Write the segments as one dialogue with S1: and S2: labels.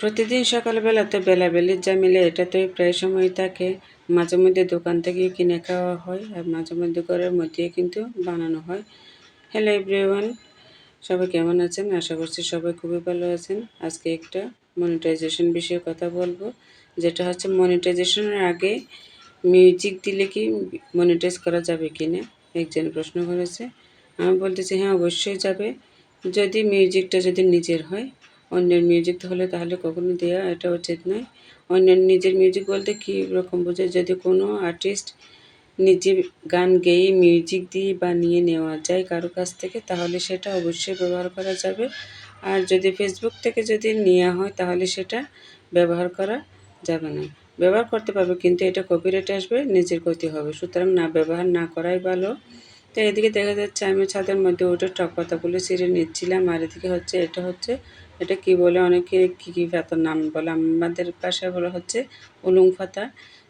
S1: প্রতিদিন সকালবেলা তো বেলাবেলির ঝামেলা এটাতেই প্রায় সময় থাকে। মাঝে মধ্যে দোকান থেকে কিনে খাওয়া হয় আর মাঝে মধ্যে ঘরের মধ্যেই কিন্তু বানানো হয়। হ্যালো এভরিওয়ান, সবাই কেমন আছেন? আশা করছি সবাই খুবই ভালো আছেন। আজকে একটা মনিটাইজেশন বিষয়ে কথা বলবো, যেটা হচ্ছে মনিটাইজেশনের আগে মিউজিক দিলে কি মনিটাইজ করা যাবে কি না, একজন প্রশ্ন করেছে। আমি বলতেছি হ্যাঁ, অবশ্যই যাবে, যদি মিউজিকটা যদি নিজের হয়। অন্যের মিউজিক হলে তাহলে কখনো দেওয়া এটা উচিত নয়। অন্যের নিজের মিউজিক বলতে কী রকম বোঝায়? যদি কোনো আর্টিস্ট নিজে গান গেয়ে মিউজিক দিয়ে বানিয়ে নেওয়া যায় কারো কাছ থেকে, তাহলে সেটা অবশ্যই ব্যবহার করা যাবে। আর যদি ফেসবুক থেকে যদি নেওয়া হয় তাহলে সেটা ব্যবহার করা যাবে না। ব্যবহার করতে পারবে, কিন্তু এটা কপিরাইট আসবে, নিজের ক্ষতি হবে। সুতরাং ব্যবহার না করাই ভালো। তো এদিকে দেখা যাচ্ছে আমি ছাদের মধ্যে উঠে টক পাতাগুলো ছিঁড়ে নিচ্ছিলাম, আর এদিকে এটা কি বলে, অনেকে কী পাতার নাম বলে, আমাদের ভাষায় বলা হচ্ছে উলুং পাতা,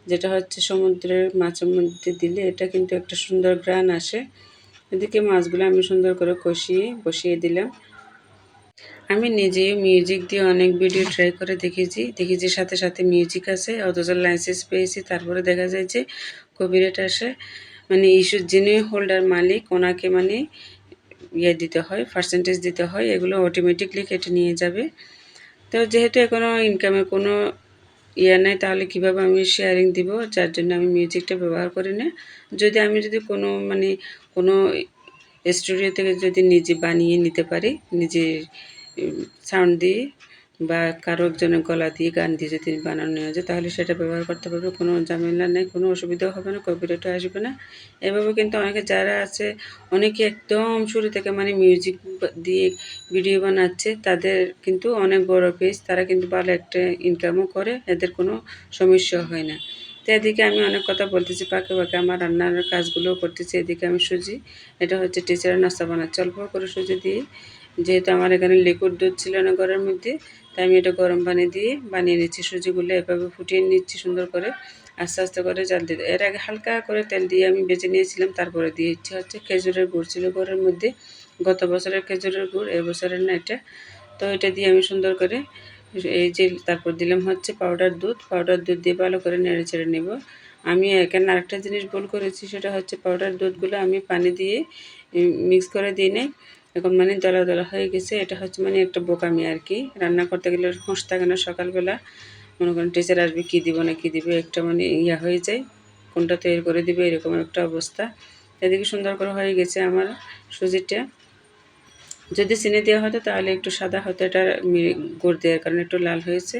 S1: যেটা হচ্ছে সমুদ্রের মাছের মধ্যে দিলে এটা কিন্তু একটা সুন্দর ঘ্রাণ আসে। এদিকে মাছগুলো আমি সুন্দর করে বসিয়ে দিলাম। আমি নিজেই মিউজিক দিয়ে অনেক ভিডিও ট্রাই করে দেখেছি সাথে সাথে মিউজিক আছে, অথচ লাইসেন্স পেয়েছি, তারপরে দেখা যায় যে কপিরাইট আসে। মানে যিনি হোল্ডার মালিক ওনাকে দিতে হয়, পার্সেন্টেজ দিতে হয়, এগুলো অটোমেটিকলি কেটে নিয়ে যাবে। তো যেহেতু এখনও ইনকামের কোনো নাই, তাহলে কীভাবে আমি শেয়ারিং দিব, যার জন্য আমি মিউজিকটা ব্যবহার করি না। যদি কোনো স্টুডিও থেকে যদি নিজে বানিয়ে নিতে পারি, নিজে সাউন্ড দিয়ে বা কারো একজনের গলা দিয়ে গান দিয়ে যদি বানানো নেওয়া যায়, তাহলে সেটা ব্যবহার করতে পারবে, কোনো ঝামেলা নেই, কোনো অসুবিধাও হবে না, কপিরাইটও আসবে না। এভাবে কিন্তু যারা আছে, অনেকে একদম শুরু থেকে মিউজিক দিয়ে ভিডিও বানাচ্ছে, তাদের কিন্তু অনেক বড় পেজ, তারা কিন্তু ভালো একটা ইনকামও করে, এদের কোনো সমস্যা হয় না। তো এদিকে আমি অনেক কথা বলতেছি, পাকে আমার রান্নার কাজগুলোও করতেছি। এদিকে আমি এটা হচ্ছে টিচারের নাস্তা বানাচ্ছি অল্প করে সুজি দিয়ে। যেহেতু আমার এখানে লিকুইড দুধ ছিল না ঘরের মধ্যে, তাই আমি এটা গরম পানি দিয়ে বানিয়ে নিচ্ছি। সুজিগুলো এভাবে ফুটিয়ে নিচ্ছি সুন্দর করে, আস্তে আস্তে করে জাল দিয়ে। এর আগে হালকা করে তেল দিয়ে আমি ভেজে নিয়েছিলাম, তারপরে দিয়েছি হচ্ছে খেজুরের গুড় ছিল ঘরের মধ্যে, গত বছরের খেজুরের গুড়, এবছরের না এটা। তো এটা দিয়ে আমি সুন্দর করে তারপর দিলাম হচ্ছে পাউডার দুধ দিয়ে ভালো করে নেড়ে চেড়ে নেব। আমি এখানে আরেকটা জিনিস ভুল করেছি, সেটা হচ্ছে পাউডার দুধগুলো আমি পানি দিয়ে মিক্স করে দিই নাই, এখন দলা দলা হয়ে গেছে। এটা হচ্ছে একটা বোকামি আর কি, রান্না করতে গেলে হোঁশ থাকে না। সকালবেলা মনে করেন টিচার আসবে, কী দিব না কী দিবে, একটা হয়ে যায়, কোনটা তৈরি করে দিবে, এরকম একটা অবস্থা। এদিকে সুন্দর করে হয়ে গেছে আমার সুজিটা। যদি চিনি দেওয়া হতো তাহলে একটু সাদা হতো, এটা গুড় দেওয়ার কারণে একটু লাল হয়েছে।